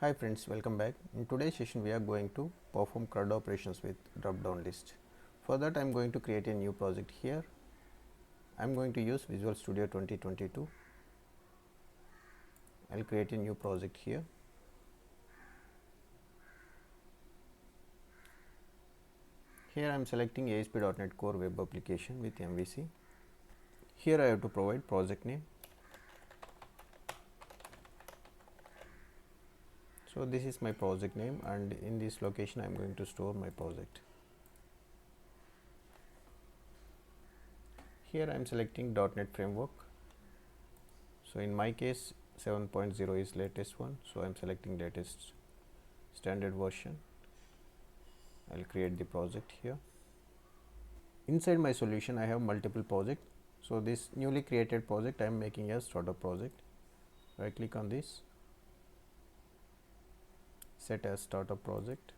Hi friends, welcome back. In today's session we are going to perform CRUD operations with DropDownList. For that I am going to create a new project here. I am going to use Visual Studio 2022. I will create a new project here. Here I am selecting ASP.NET Core Web Application with MVC. Here I have to provide project name. So this is my project name, and in this location I am going to store my project. Here I am selecting .NET Framework. So in my case 7.0 is latest one, so I am selecting latest standard version. I will create the project here. Inside my solution I have multiple projects, so this newly created project I am making as startup project. Right click on this, set as startup project.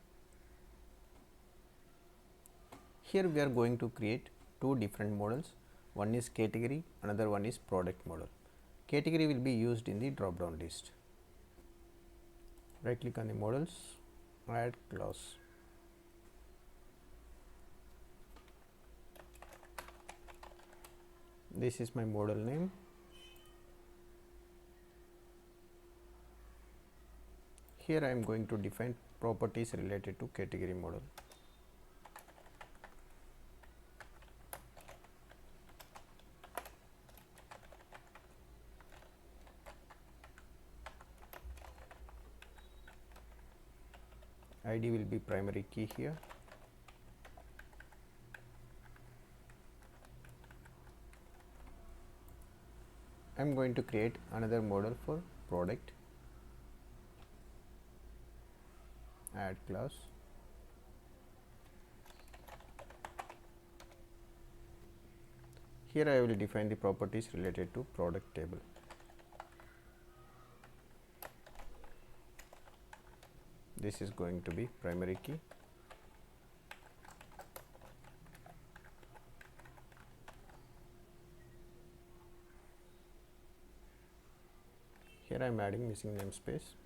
Here we are going to create two different models. One is category, another one is product model. Category will be used in the drop down list. Right click on the models, add class. This is my model name. Here I am going to define properties related to category model. ID will be primary key here. I am going to create another model for product. Add class. Here I will define the properties related to product table. This is going to be primary key. Here I am adding missing namespace.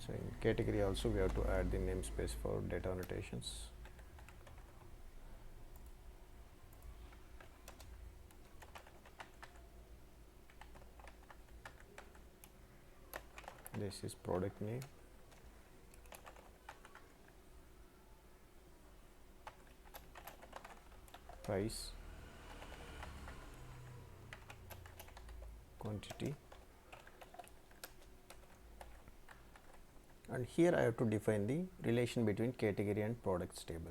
So in category also we have to add the namespace for data annotations. This is product name. Price. Quantity. And here I have to define the relation between category and products table.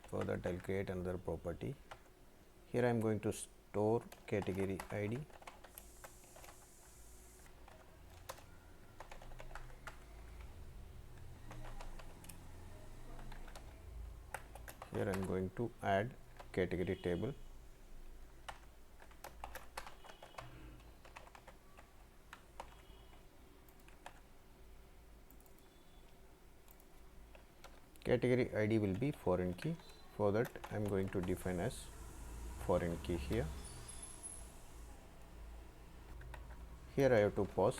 For that I will create another property. Here I am going to store category ID. Here I am going to add category table. Category ID will be foreign key. For that I am going to define as foreign key here. Here I have to pass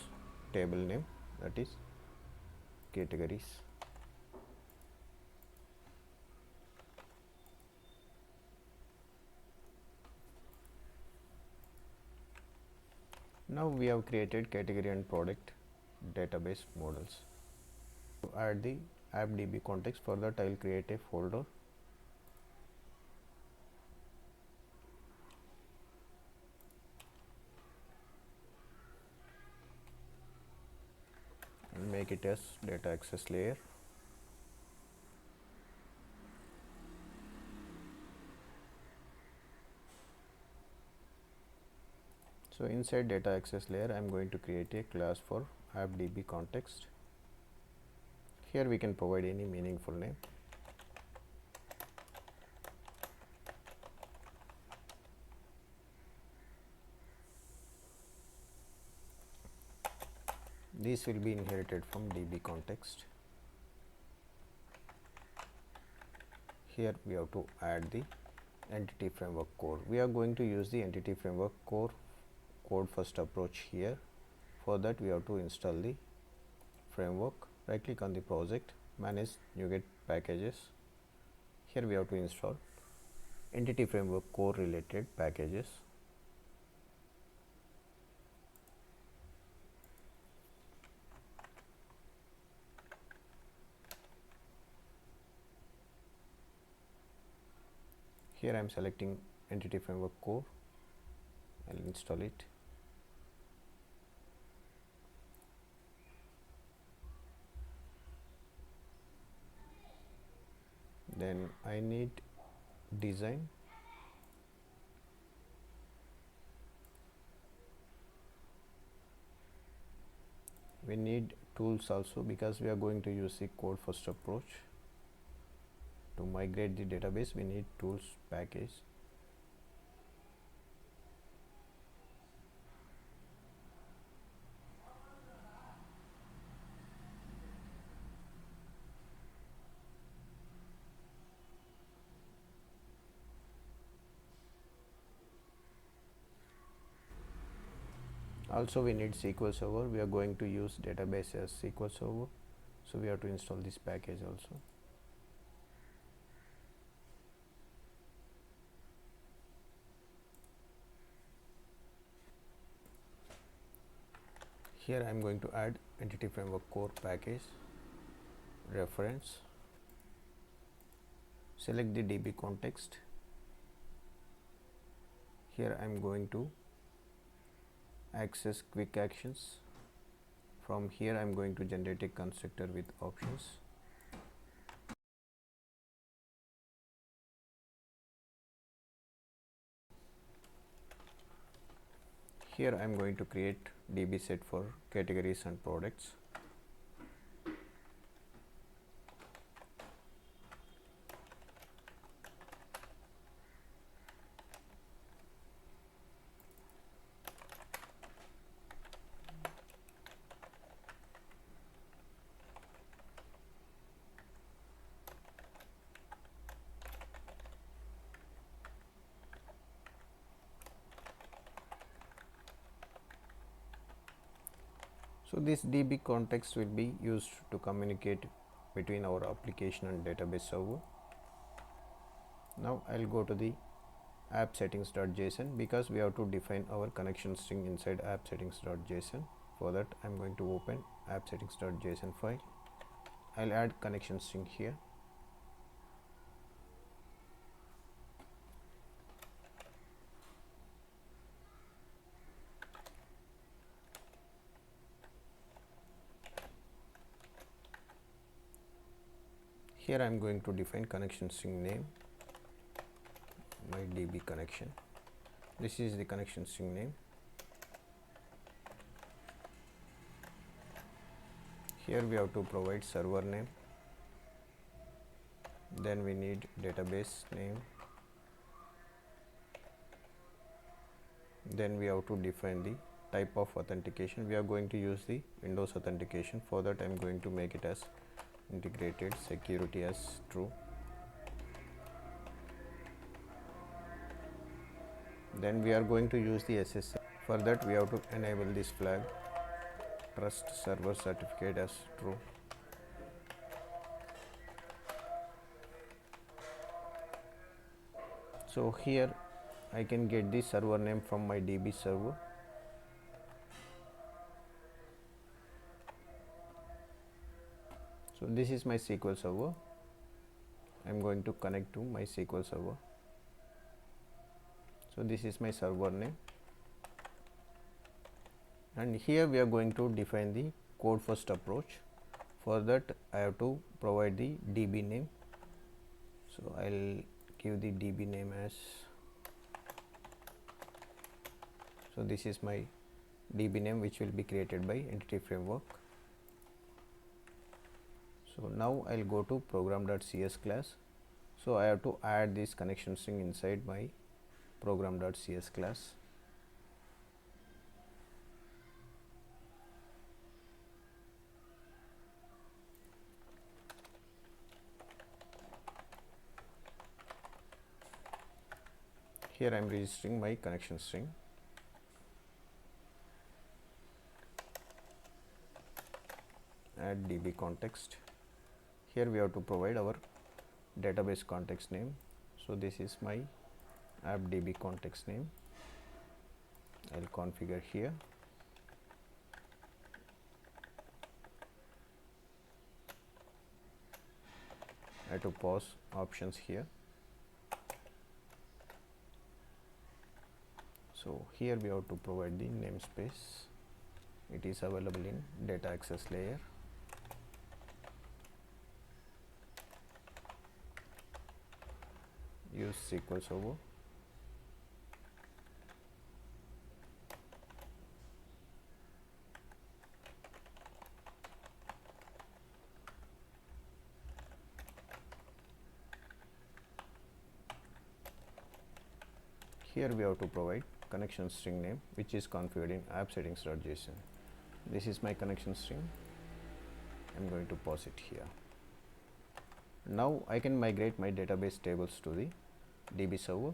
table name, that is categories. Now we have created category and product database models. To add the app DbContext, for that I will create a folder. And make it as data access layer. So inside data access layer I am going to create a class for app DbContext. Here we can provide any meaningful name. This will be inherited from DbContext. Here we have to add the entity framework core. We are going to use the entity framework core code first approach here. For that we have to install the framework. Right click on the project, manage NuGet packages. Here we have to install entity framework core related packages. Here I am selecting entity framework core. I'll install it. Then I need design. We need tools also, because we are going to use the code first approach. To migrate the database we need tools package. Also we need SQL Server. We are going to use database as SQL Server, so we have to install this package also. Here I am going to add entity framework core package reference. Select the DbContext. Here I am going to access quick actions. From here I am going to generate a constructor with options. Here I am going to create DB set for categories and products. So this DbContext will be used to communicate between our application and database server. Now I'll go to the app settings.json, because we have to define our connection string inside app settings.json. For that I'm going to open app settings.json file. I'll add connection string here. Here I am going to define connection string name, my DB connection. This is the connection string name. Here we have to provide server name. Then we need database name. Then we have to define the type of authentication. We are going to use the Windows authentication. For that I am going to make it as integrated security as true. Then we are going to use the SSL. For that we have to enable this flag, trust server certificate as true. So here I can get the server name from my DB server. So this is my SQL server. I am going to connect to my SQL server. So this is my server name, and here we are going to define the code first approach. For that I have to provide the DB name. So I'll give the DB name as, so this is my DB name which will be created by entity framework. So now I'll go to program.cs class. So I have to add this connection string inside my program.cs class. Here I am registering my connection string. add DbContext. Here we have to provide our database context name. So this is my app DbContext name. I'll configure here. I have to pause options here. So here we have to provide the namespace. It is available in data access layer. Use SQL Server. Here we have to provide connection string name, which is configured in app settings.json. This is my connection string. I'm going to pause it here. Now I can migrate my database tables to the DB server.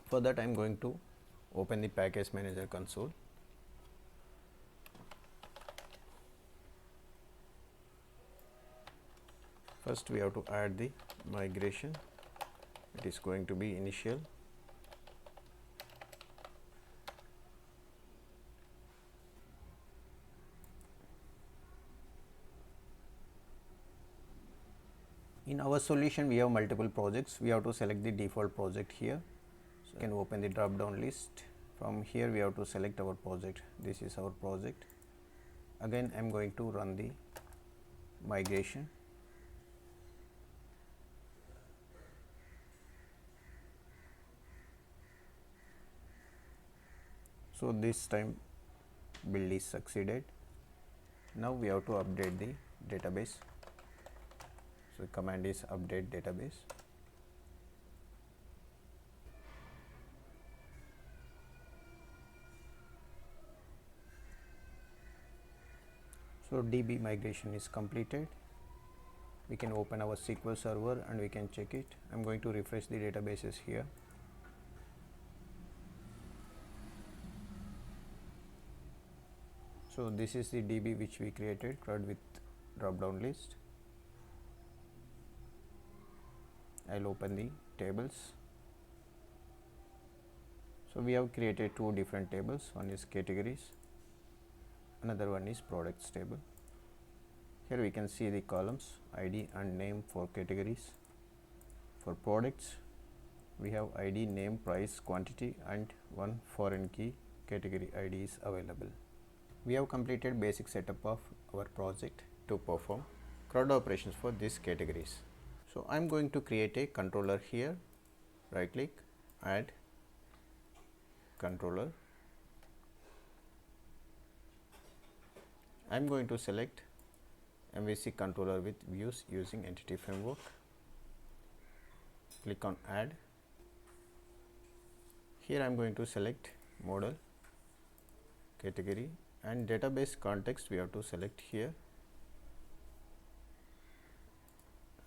For that, I'm going to open the package manager console. First we have to add the migration. It is going to be initial. In our solution, we have multiple projects. We have to select the default project here. So, you can open the drop down list. From here, we have to select our project. This is our project. Again, I am going to run the migration. So, this time build is succeeded. Now, we have to update the database. So, command is update database. So, DB migration is completed. We can open our SQL server and we can check it. I am going to refresh the databases here. So, this is the DB which we created, CRUD with drop down list. I'll open the tables. So, we have created two different tables. One is categories, another one is products table. Here we can see the columns ID and name for categories. For products, we have ID, name, price, quantity, and one foreign key category ID is available. We have completed basic setup of our project to perform CRUD operations for these categories. So, I am going to create a controller here. Right click, add controller. I am going to select MVC controller with views using entity framework. Click on add. Here I am going to select model, category, and database context we have to select here,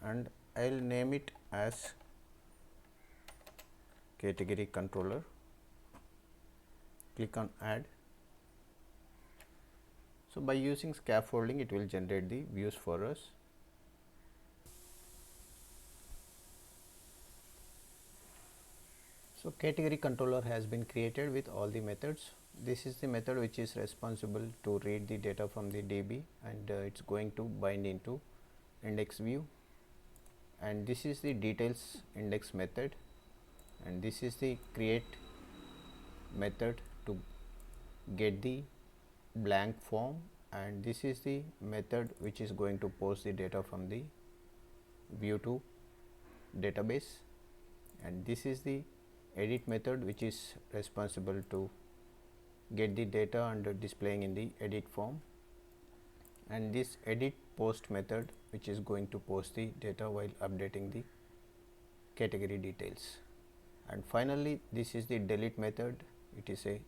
and I will name it as category controller. Click on add. So, by using scaffolding, it will generate the views for us. So, category controller has been created with all the methods. This is the method which is responsible to read the data from the DB, and it's going to bind into index view. And this is the details index method, and this is the create method to get the blank form, and this is the method which is going to post the data from the view to database, and this is the edit method which is responsible to get the data and displaying in the edit form, and this edit post method which is going to post the data while updating the category details. And finally, this is the delete method. It is a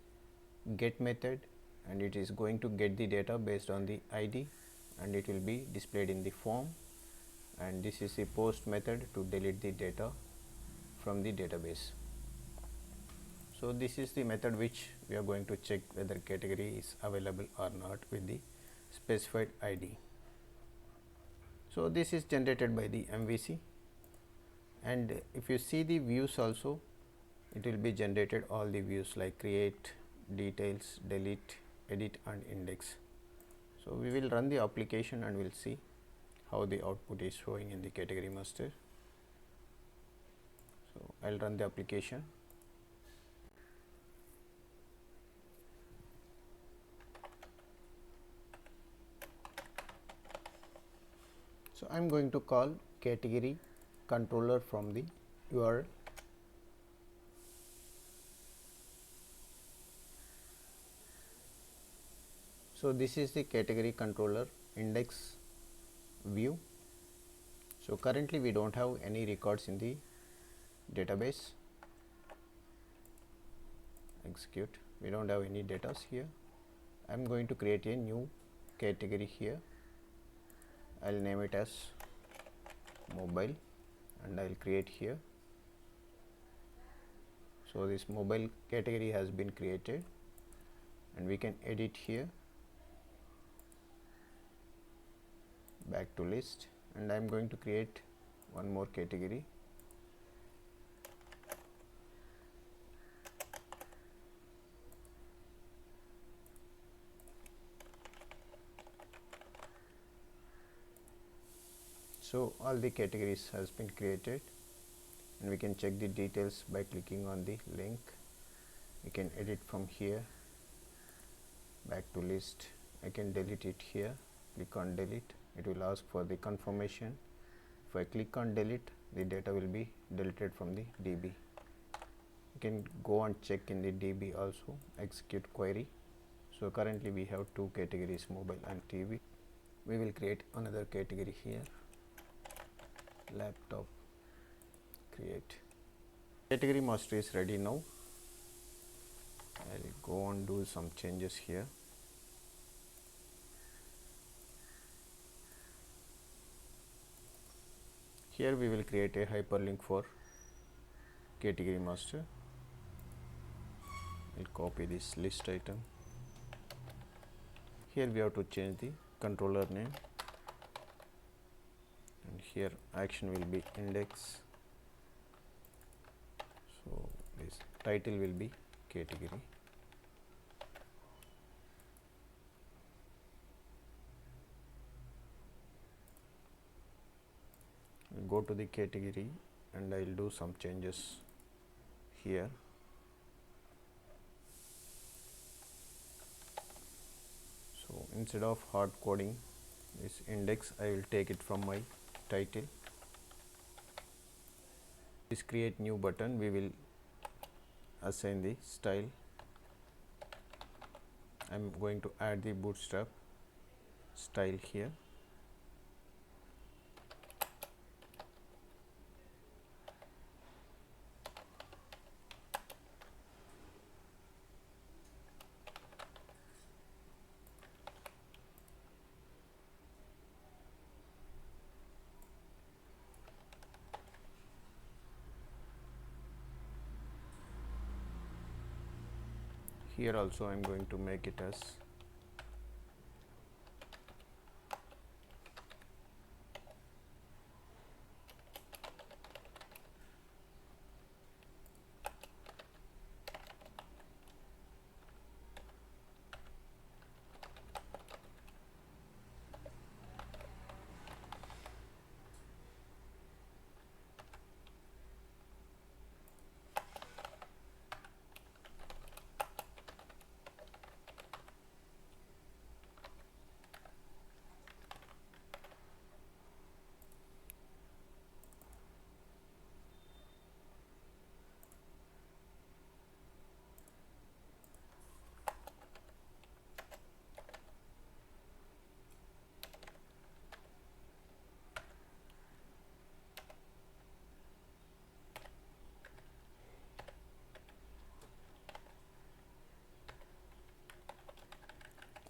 get method, and it is going to get the data based on the ID, and it will be displayed in the form. And this is the post method to delete the data from the database. So, this is the method which we are going to check whether category is available or not with the specified ID. So this is generated by the MVC, and if you see the views also, it will be generated all the views like create, details, delete, edit and index. So we will run the application and we'll see how the output is showing in the category master. So I'll run the application. So I'm going to call category controller from the URL. So this is the category controller index view. So currently we don't have any records in the database. Execute. We don't have any data here. I'm going to create a new category here. I'll name it as mobile and I'll create here. So this mobile category has been created and we can edit here, back to list, and I'm going to create one more category. So all the categories has been created and we can check the details by clicking on the link. We can edit from here, back to list. I can delete it here, click on delete. It will ask for the confirmation. If I click on delete, the data will be deleted from the DB. You can go and check in the DB also, execute query. So currently we have two categories, mobile and TV. We will create another category here, laptop, create. Category master is ready now. I'll go and do some changes here. Here we will create a hyperlink for category master. I'll copy this list item. Here we have to change the controller name, and here action will be index. So this title will be category. I'll go to the category and I'll do some changes here. So instead of hard coding this index, I will take it from my title. This create new button, we will assign the style. I'm going to add the bootstrap style here. Here also I am going to make it as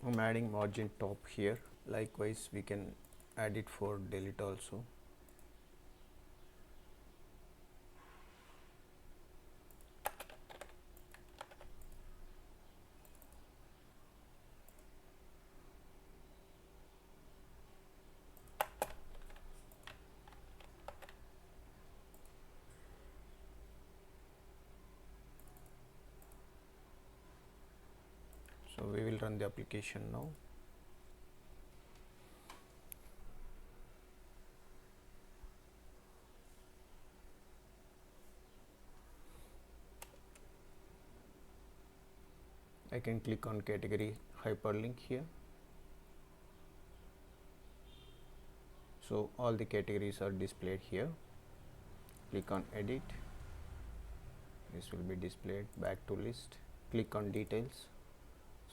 I'm adding margin top here. Likewise we can add it for delete also. we will run the application now. I can click on category hyperlink here. So all the categories are displayed here. Click on edit. This will be displayed back to list. Click on details.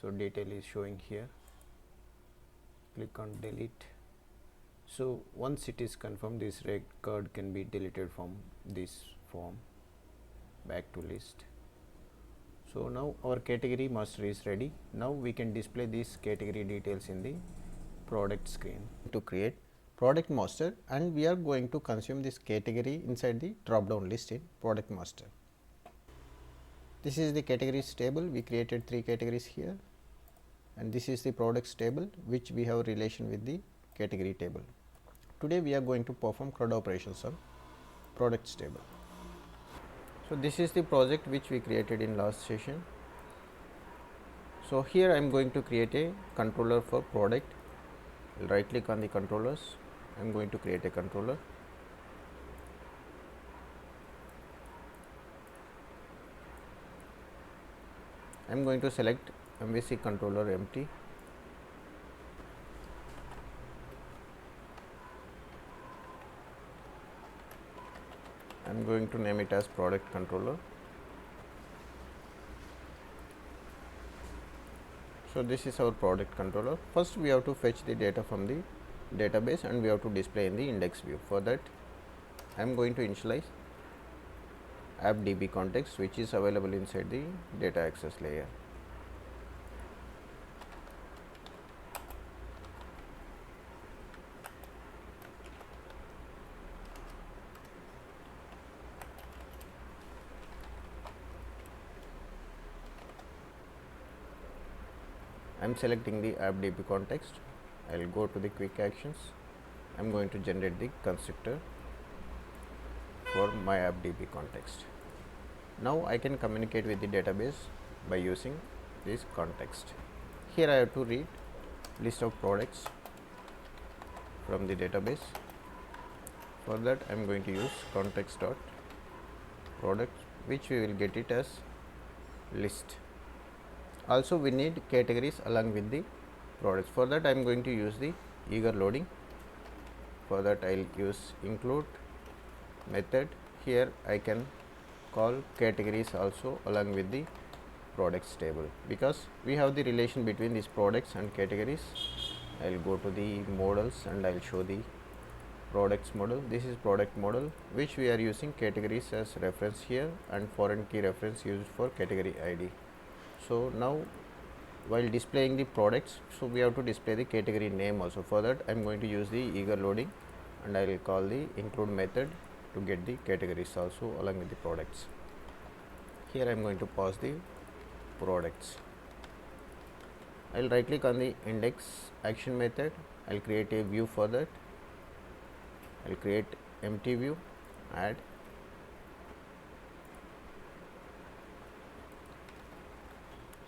So detail is showing here. Click on delete. So once it is confirmed, this record can be deleted from this form. Back to list. So now our category master is ready. Now we can display these category details in the product screen. To create product master, and we are going to consume this category inside the drop down list in product master. This is the categories table. We created 3 categories here, and this is the products table which we have relation with the category table. Today we are going to perform CRUD operations on products table. So this is the project which we created in last session. So here I am going to create a controller for product. I'll right click on the controllers. I am going to create a controller. I am going to select MVC controller empty. I am going to name it as product controller. So this is our product controller. First we have to fetch the data from the database and we have to display in the index view. For that I am going to initialize app DbContext, which is available inside the data access layer. I am selecting the app DbContext. I will go to the quick actions. I am going to generate the constructor for my app DbContext. Now I can communicate with the database by using this context. Here I have to read list of products from the database. For that I am going to use context.products, which we will get it as list. Also we need categories along with the products. For that I am going to use the eager loading. For that I will use include method. Here I can call categories also along with the products table, because we have the relation between these products and categories. I will go to the models and I will show the products model. This is product model, which we are using categories as reference here and foreign key reference used for category ID. So now while displaying the products, so we have to display the category name also. For that I am going to use the eager loading and I will call the include method to get the categories also along with the products. Here I am going to pass the products. I will right click on the index action method. I will create a view for that. I will create empty view, add.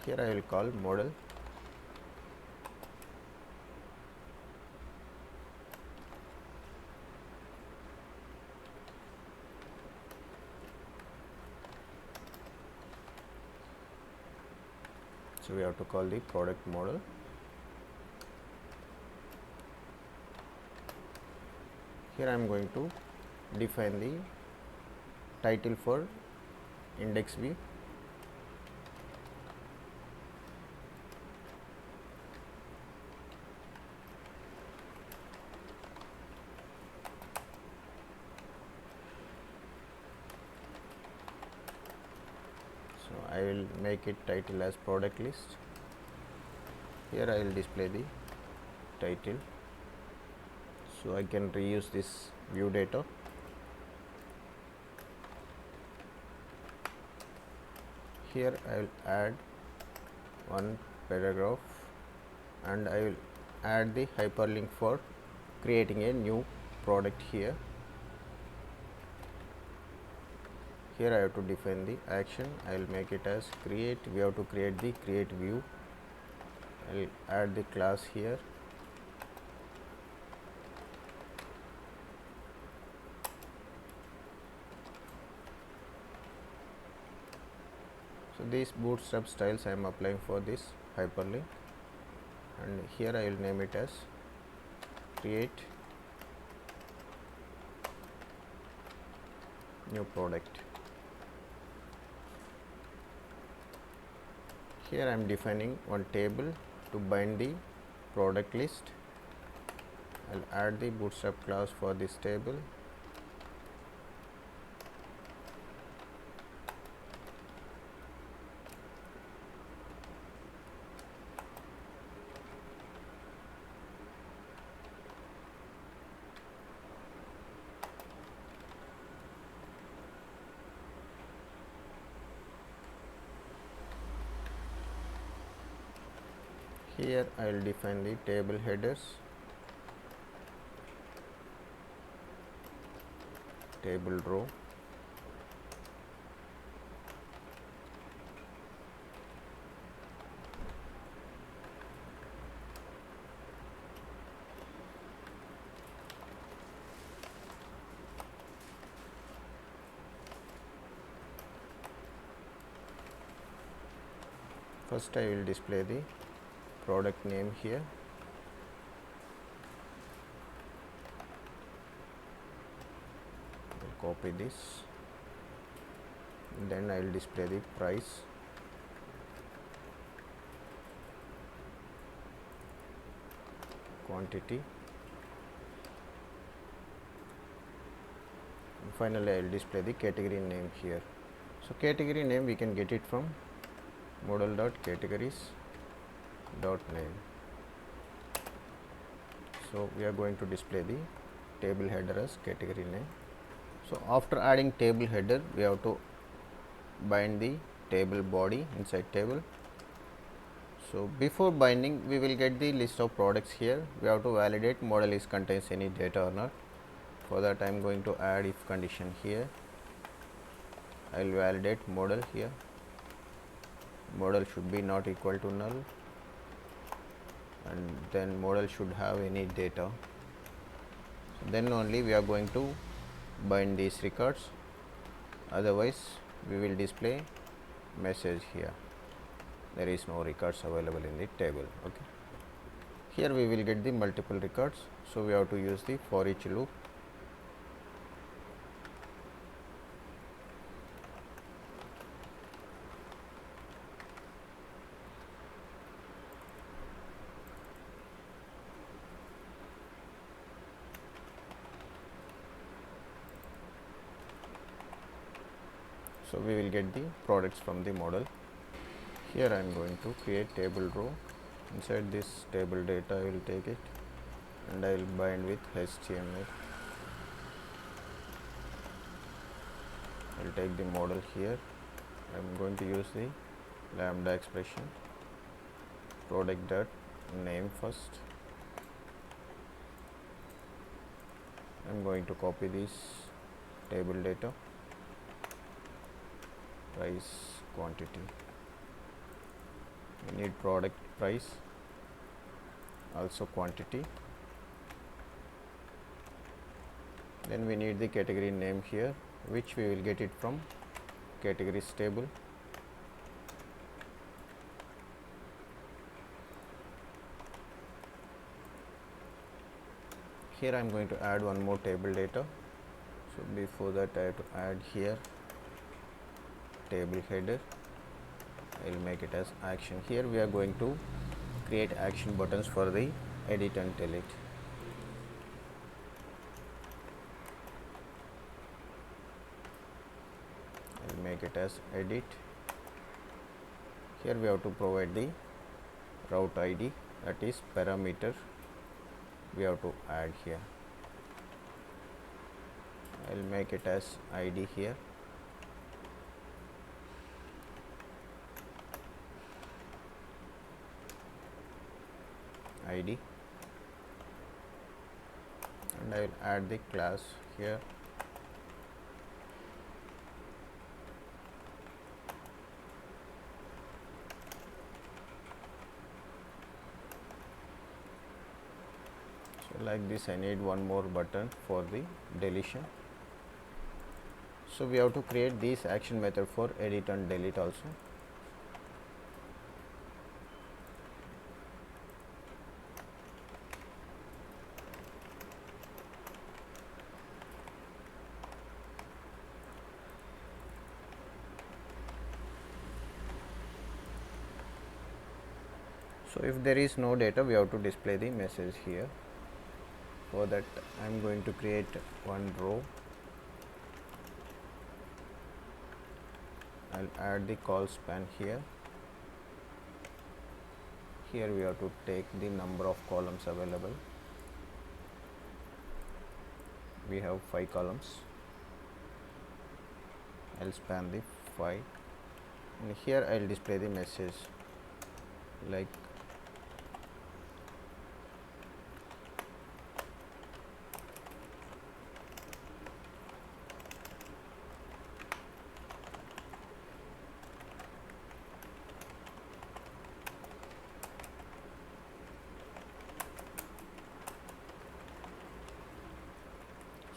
Here I will call model. So we have to call the product model. Here I am going to define the title for index view. I will make it title as product list. Here I will display the title, so I can reuse this view data. Here I will add one paragraph and I will add the hyperlink for creating a new product here. Here I have to define the action. I will make it as create. We have to create the create view. I'll add the class here. So these bootstrap styles I am applying for this hyperlink, and here I will name it as create new product. Here I am defining one table to bind the product list. I'll add the bootstrap class for this table. Here I will define the table headers, table row, first I will display the product name here. I'll copy this, then I will display the price, quantity, and finally I will display the category name here. So category name we can get it from model.categories.name. So we are going to display the table header as category name. So after adding table header, we have to bind the table body inside table. So before binding, we will get the list of products here. We have to validate model is contains any data or not. For that I am going to add if condition here. I will validate model here. Model should be not equal to null, and then model should have any data. So then only we are going to bind these records, otherwise we will display message here there is no records available in the table. Okay, here we will get the multiple records, so we have to use the for each loop. So we will get the products from the model. Here I am going to create table row. Inside this table data I will take it and I will bind with HTML. I will take the model here. I am going to use the lambda expression, product dot name first. I am going to copy this table data, price, quantity. We need product price, also quantity. Then we need the category name here, which we will get it from categories table. Here I am going to add one more table data. So before that I have to add here table header. I will make it as action. Here we are going to create action buttons for the edit and delete. I will make it as edit. Here we have to provide the route ID, that is parameter we have to add here. I will make it as ID here. ID, and I will add the class here. So like this, I need one more button for the deletion. So we have to create this action method for edit and delete also. So if there is no data, we have to display the message here. For that, I am going to create one row. I'll add the call span here. Here we have to take the number of columns available. We have 5 columns. I'll span the 5, and here I'll display the message like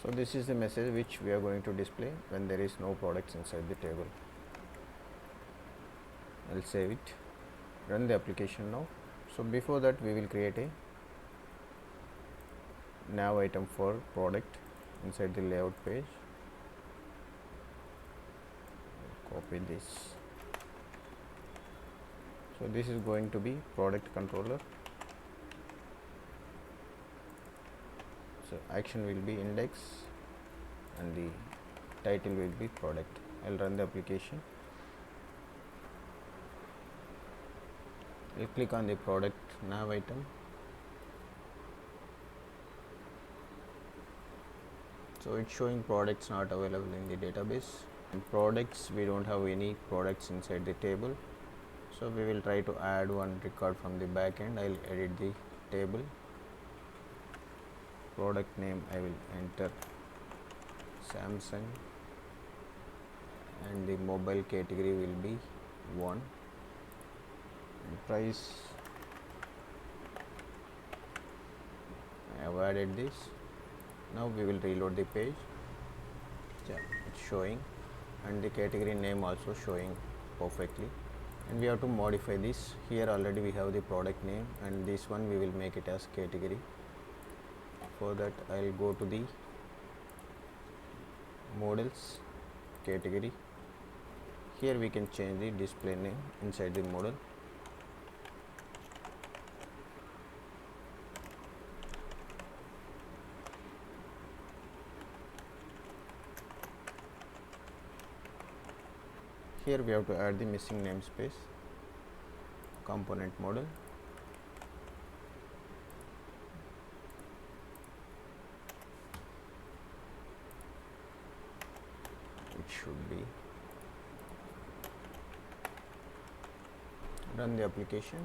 so this is the message which we are going to display when there is no products inside the table. I'll save it, run the application now. So before that, we will create a nav item for product inside the layout page. Copy this. So this is going to be product controller. So action will be index and the title will be product. I'll run the application. I'll click on the product nav item. So it's showing products not available in the database. In products, we don't have any products inside the table. So we will try to add one record from the backend. I'll edit the table. Product name, I will enter Samsung, and the mobile category will be 1, and price, I have added this. Now we will reload the page. Yeah, it's showing, and the category name also showing perfectly. And we have to modify this. Here already we have the product name, and this one we will make it as category. For that, I'll go to the models category. Here we can change the display name inside the model. Here we have to add the missing namespace. Component model. Should be. Run the application.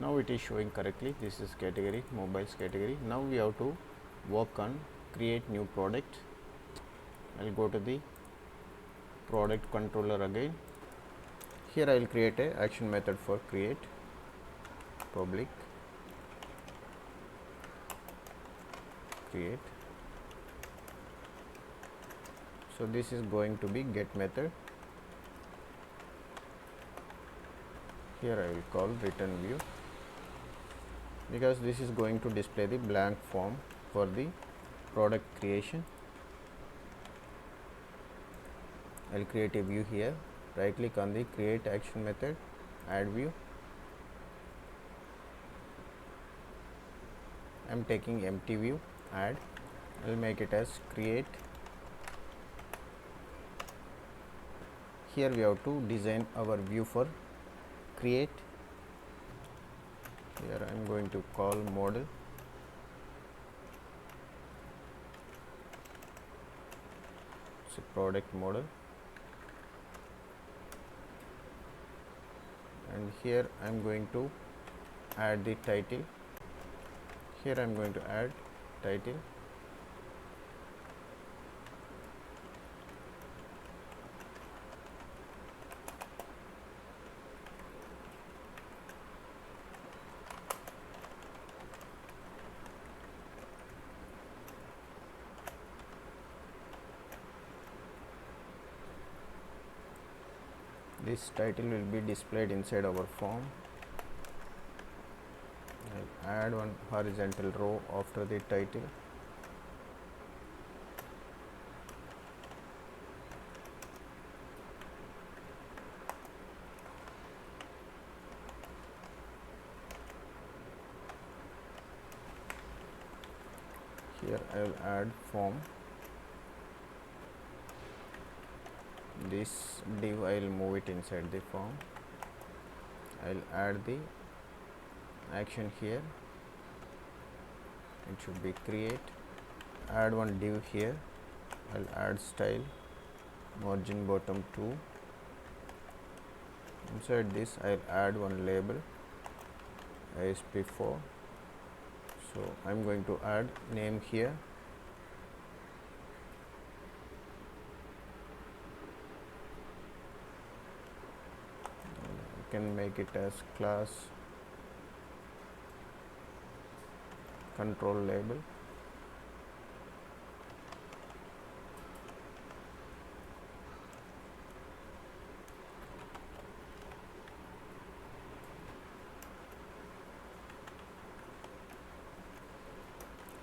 Now it is showing correctly. This is category, mobiles category. Now we have to work on create new product. I'll go to the product controller again. Here I will create a action method for create public create. So this is going to be get method. Here I will call return view, because this is going to display the blank form for the product creation. I'll create a view here. Right click on the create action method, add view. I'm taking empty view, add. I'll make it as create. Here we have to design our view for create. Here I'm going to call model. It's a product model. And here I am going to add the title. Here I am going to add title. This title will be displayed inside our form. I'll add one horizontal row after the title. Here I will add form. This div I will move it inside the form. I will add the action here. It should be create. Add one div here. I'll add style, margin bottom 2. Inside this I'll add one label, ASP4. So I'm going to add name here. I can make it as class control label.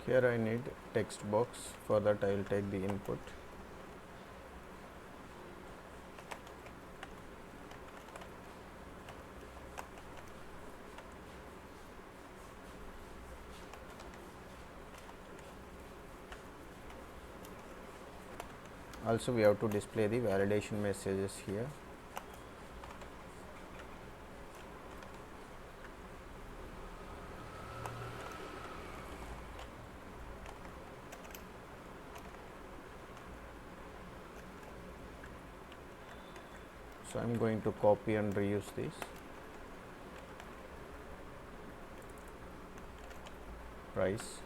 Here I need text box. For that I will take the input. Also we have to display the validation messages here. So I'm going to copy and reuse this. Price.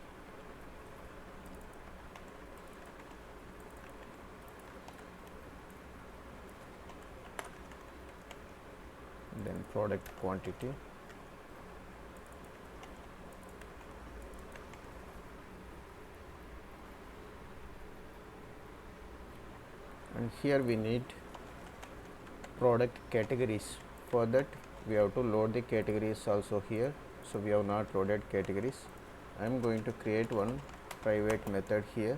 Then product quantity. And here we need product categories. For that we have to load the categories also here. So we have not loaded categories. I am going to create one private method here.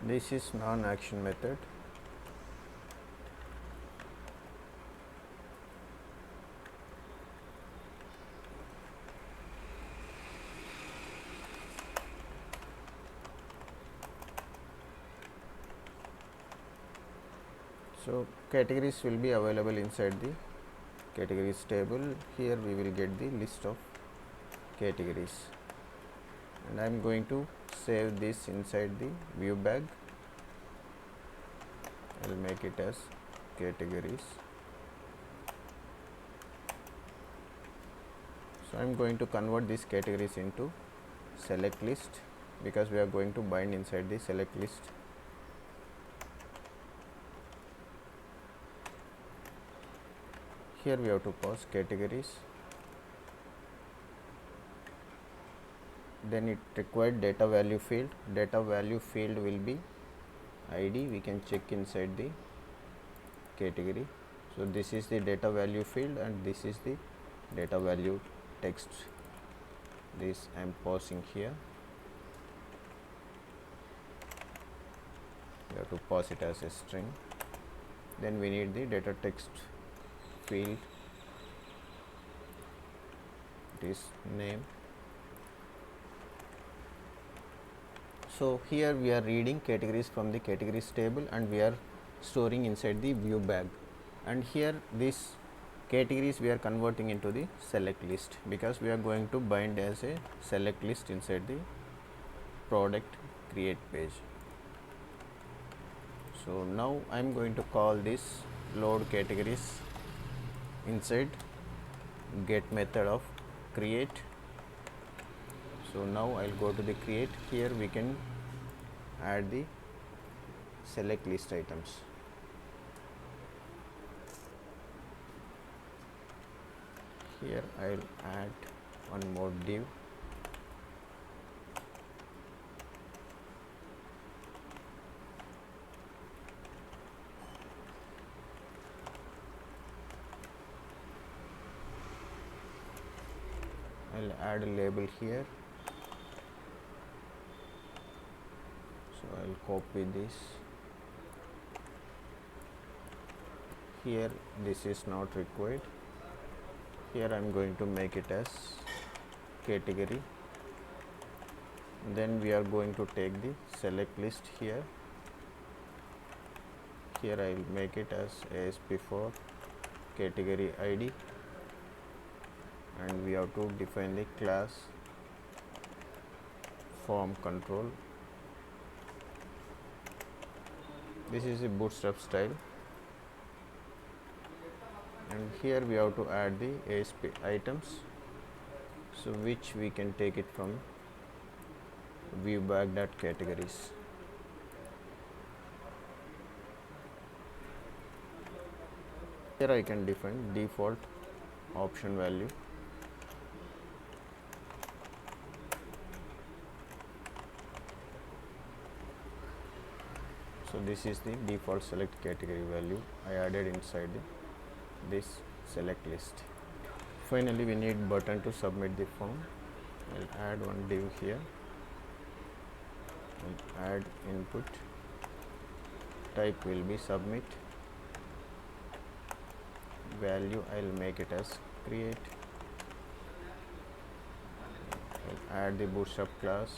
This is non-action method. So categories will be available inside the categories table. Here we will get the list of categories, and I am going to save this inside the view bag. I will make it as categories. So I am going to convert these categories into select list, because we are going to bind inside the select list. Here we have to pass categories. Then it required data value field. Data value field will be ID. We can check inside the category. So this is the data value field, and this is the data value text. This I am passing here. We have to pass it as a string. Then we need the data text field. It is name. So here we are reading categories from the categories table, and we are storing inside the view bag. And here these categories we are converting into the select list, because we are going to bind as a select list inside the product create page. So now I am going to call this load categories inside get method of create. So now I will go to the create. Here we can add the select list items. Here I'll add one more div. I'll add a label here. So I'll copy this. Here this is not required. Here I'm going to make it as category. Then we are going to take the select list here. Here I'll make it as ASP for category ID, and we have to define the class form control. This is a bootstrap style, and here we have to add the ASP items, so which we can take it from viewback.categories. Here I can define default option value. So this is the default select category value I added inside this select list. Finally, we need button to submit the form. I'll add one div here and add input. Type will be submit. Value I'll make it as create. I'll add the bootstrap class.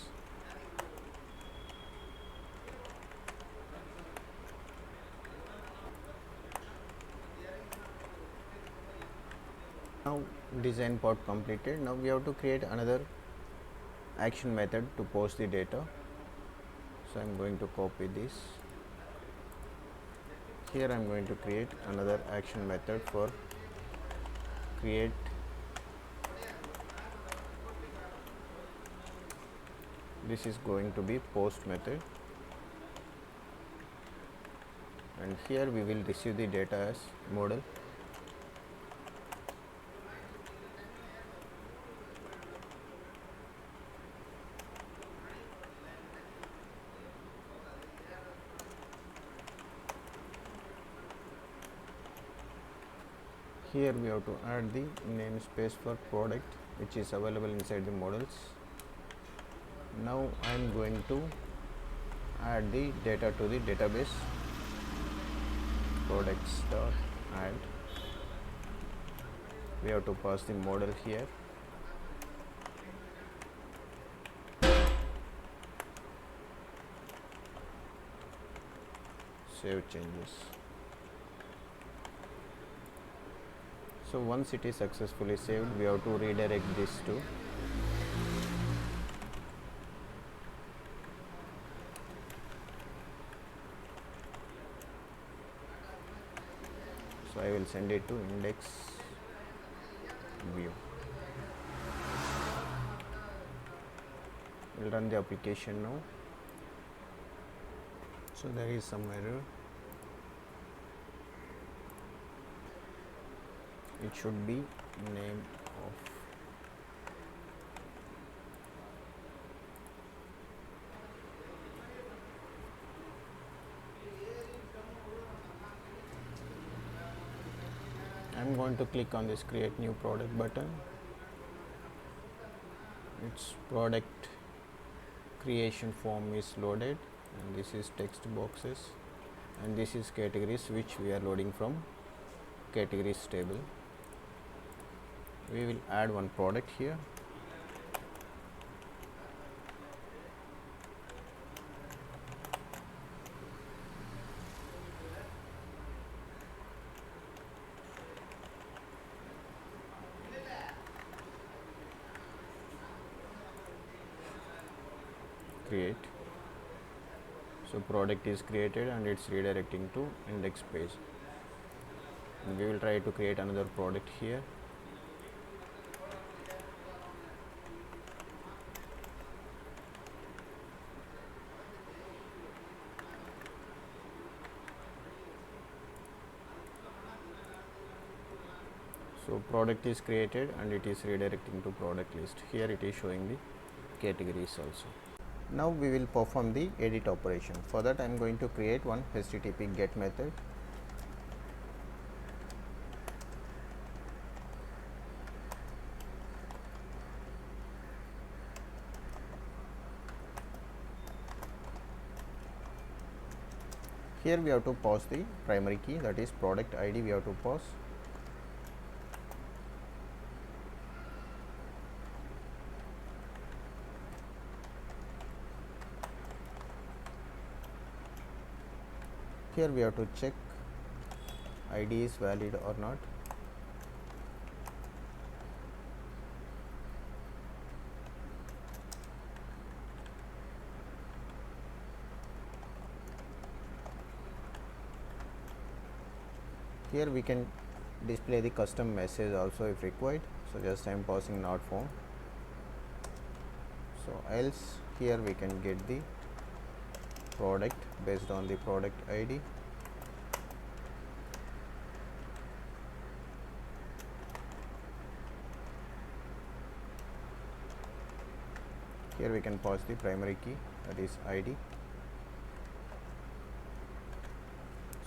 Now design part completed. Now we have to create another action method to post the data. So I'm going to copy this. Here I'm going to create another action method for create this is going to be post method, and here we will receive the data as model. Here we have to add the namespace for product, which is available inside the models. Now I am going to add the data to the database. Products.add. We have to pass the model here. Save changes. So once it is successfully saved, we have to redirect this to so I will send it to index view. We'll run the application now. So there is some error. It should be name of I'm going to click on this create new product button. Its product creation form is loaded, and this is text boxes, and this is categories which we are loading from categories table. We will add one product here. Create. So product is created and it's redirecting to index page. And we will try to create another product here. So product is created and it is redirecting to product list. Here it is showing the categories also. Now we will perform the edit operation. For that I am going to create one HTTP GET method. Here we have to pass the primary key, that is product ID we have to pass. Here we have to check ID is valid or not. Here we can display the custom message also if required. So just I am passing not found. So else here we can get the product based on the product ID. Here we can pass the primary key, that is ID.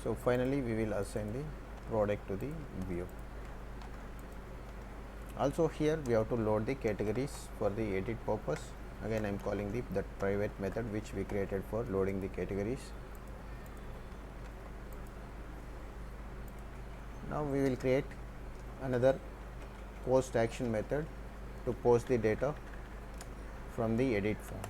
So finally we will assign the product to the view. Also here we have to load the categories for the edit purpose. Again I am calling that private method which we created for loading the categories. Now we will create another post action method to post the data from the edit form.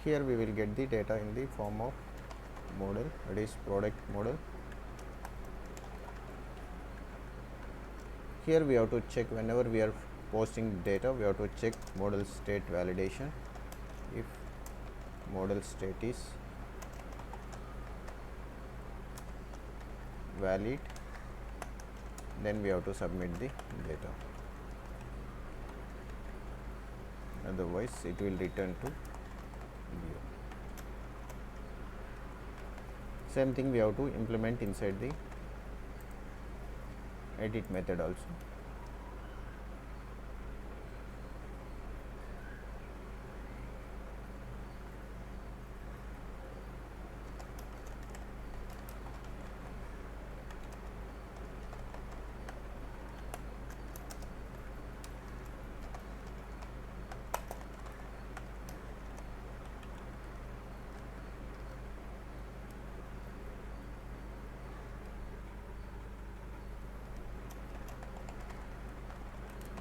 Here we will get the data in the form of model, that is product model. Here we have to check whenever we are posting data, we have to check model state validation. If model state is valid, then we have to submit the data. Otherwise it will return to view. Same thing we have to implement inside the edit method also.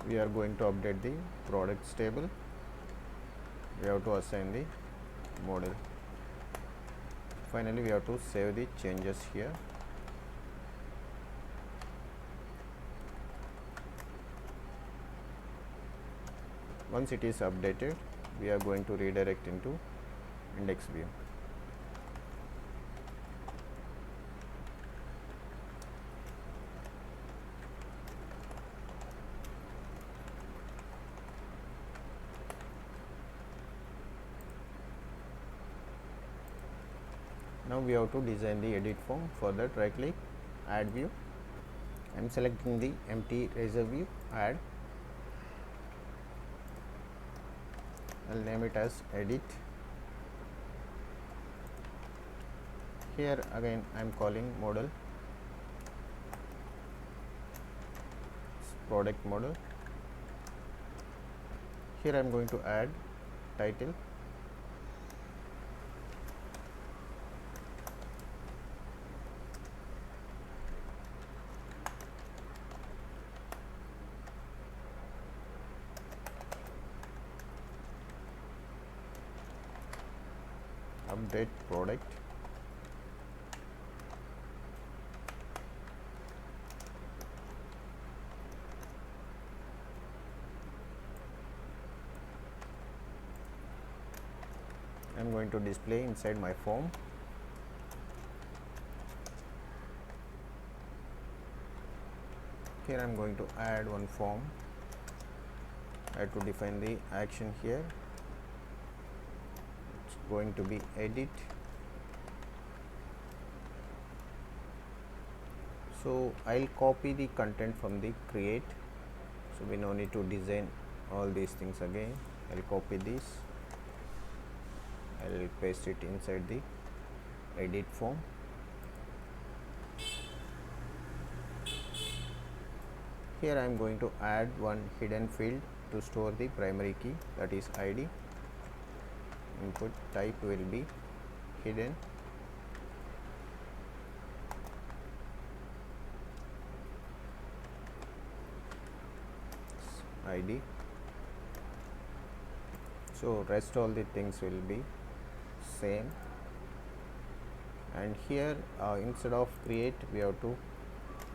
We are going to update the products table. We have to assign the model. Finally we have to save the changes here. Once it is updated, we are going to redirect into index view. Now we have to design the edit form. For that right click, add view. I am selecting the empty razor view, add. I will name it as edit. Here again I am calling model product model. Here I am going to add title. Update product. I am going to display inside my form. Here I am going to add one form. I have to define the action here. going to be edit. So I'll copy the content from the create, so we no need to design all these things again. I'll copy this, I'll paste it inside the edit form. Here I am going to add one hidden field to store the primary key, that is ID. Input type will be hidden. ID. So rest all the things will be same, and here instead of create we have to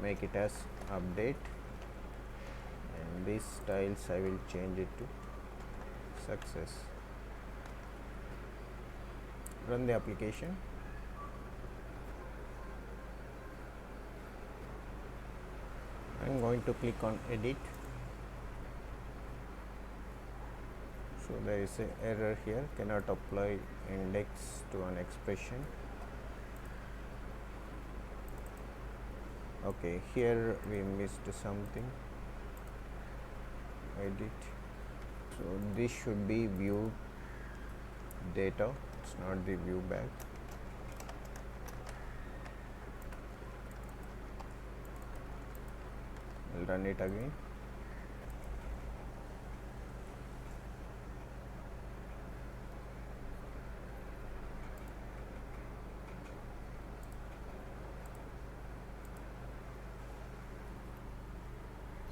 make it as update, and these styles I will change it to success. Run the application. I am going to click on edit. So there is an error here, cannot apply index to an expression. Okay, here we missed something. Edit. So this should be view data, it's not the view back. I'll run it again.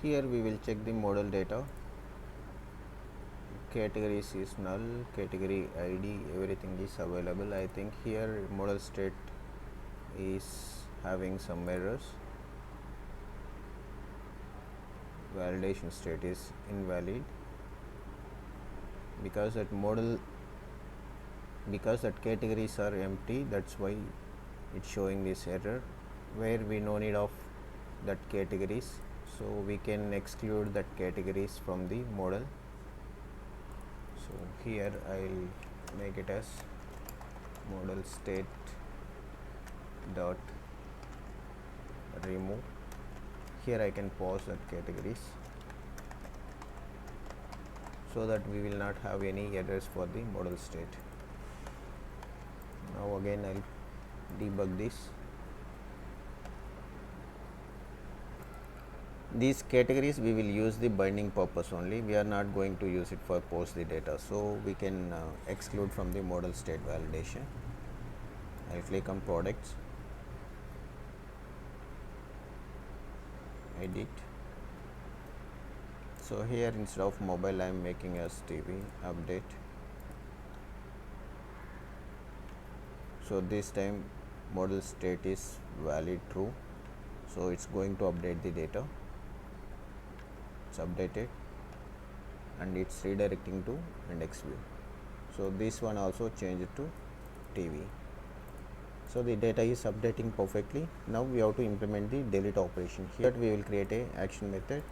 Here we will check the model data. Categories is null, category ID, everything is available. I think here model state is having some errors. Validation state is invalid because that categories are empty, that's why it's showing this error, where we no need of that categories, so we can exclude that categories from the model. So here I'll make it as model state dot remove. Here I can pause that categories so that we will not have any errors for the model state. Now again I'll debug this. These categories we will use the binding purpose only, we are not going to use it for post the data, so we can exclude from the model state validation. I'll click on products, edit. So here instead of mobile I am making as TV, update. So this time model state is valid true, so it's going to update the data. It's updated and it's redirecting to index view. So this one also change it to TV. So the data is updating perfectly. Now we have to implement the delete operation. Here we will create a action method.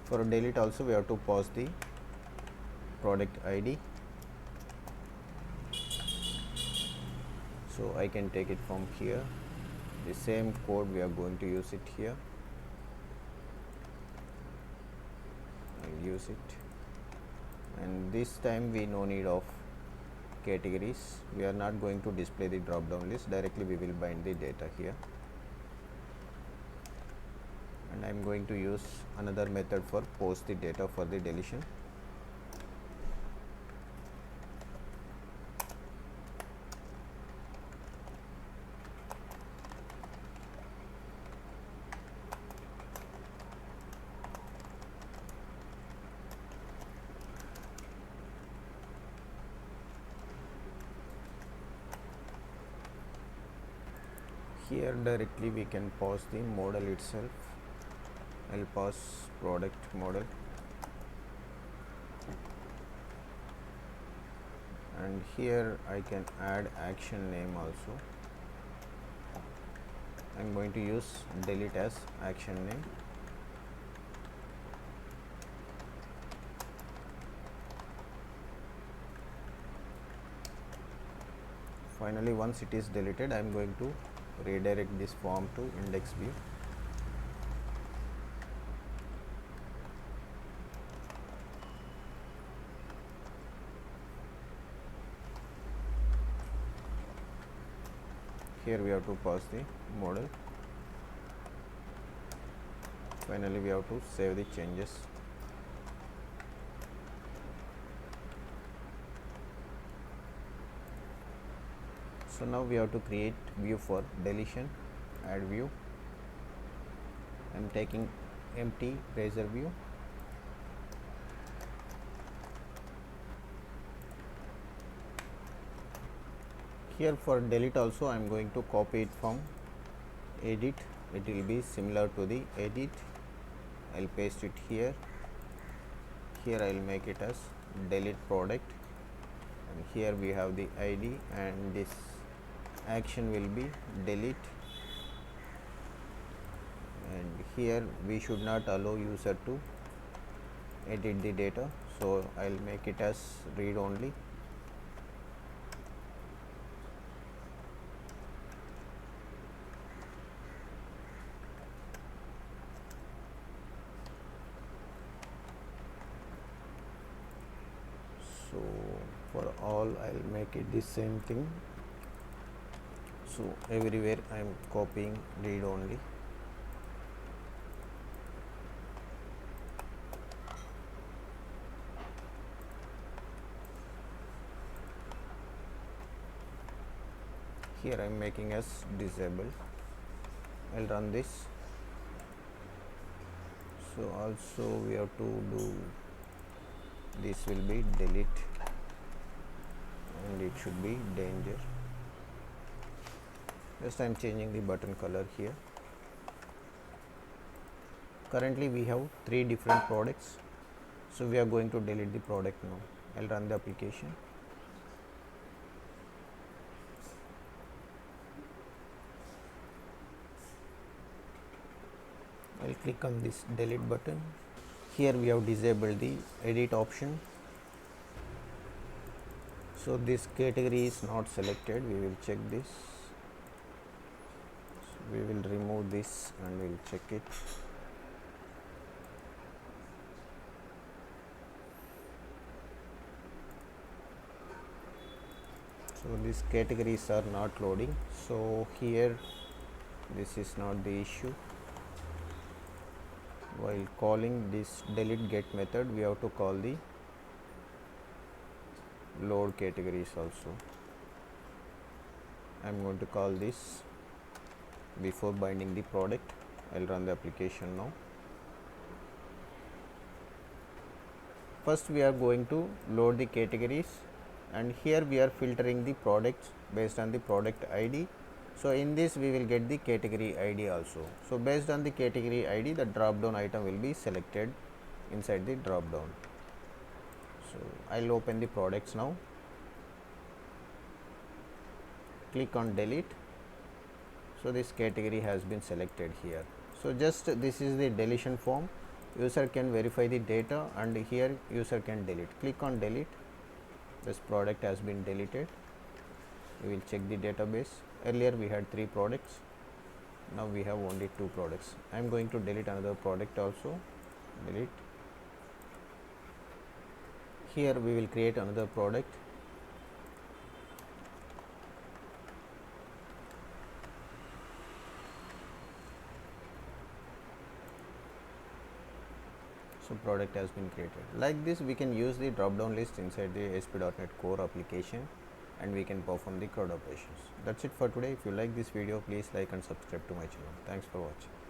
For delete also we have to pass the product ID. So I can take it from here. The same code we are going to use it here. I'll use it. And this time we no need of categories. We are not going to display the drop down list. Directly we will bind the data here. And I am going to use another method for post the data for the deletion. Here directly we can pass the model itself. I'll pass product model. and here I can add action name also. I'm going to use delete as action name. Finally, once it is deleted, I'm going to redirect this form to index view. Here we have to pass the model. Finally, we have to save the changes. So now we have to create view for deletion. Add view. I'm taking empty razor view. Here for delete also I am going to copy it from edit. It will be similar to the edit. I'll paste it here. Here I will make it as delete product, and here we have the ID, and this action will be delete, and here we should not allow user to edit the data, so I'll make it as read only. So for all I'll make it the same thing. So everywhere I am copying read only. Here I am making as disabled. I'll run this. So also we have to do this will be delete, and it should be danger. Just I am changing the button color here. Currently we have 3 different products, so we are going to delete the product now. I'll run the application. I'll click on this delete button. Here we have disabled the edit option, so this category is not selected. We will check this. So we will remove this and we will check it. So these categories are not loading, so here this is not the issue. While calling this delete get method, we have to call the load categories also. I am going to call this before binding the product. I'll run the application now. First we are going to load the categories, and here we are filtering the products based on the product ID. So in this we will get the category ID also. So based on the category ID, the drop down item will be selected inside the drop down. So I'll open the products now. Click on delete. So this category has been selected here. So just this is the deletion form. User can verify the data, and here user can delete. Click on delete. This product has been deleted. We will check the database. Earlier we had 3 products, now we have only 2 products. I am going to delete another product also. Delete. Here we will create another product. So product has been created. Like this we can use the drop down list inside the ASP.NET Core application, and we can perform the CRUD operations. That's it for today. If you like this video, please like and subscribe to my channel. Thanks for watching.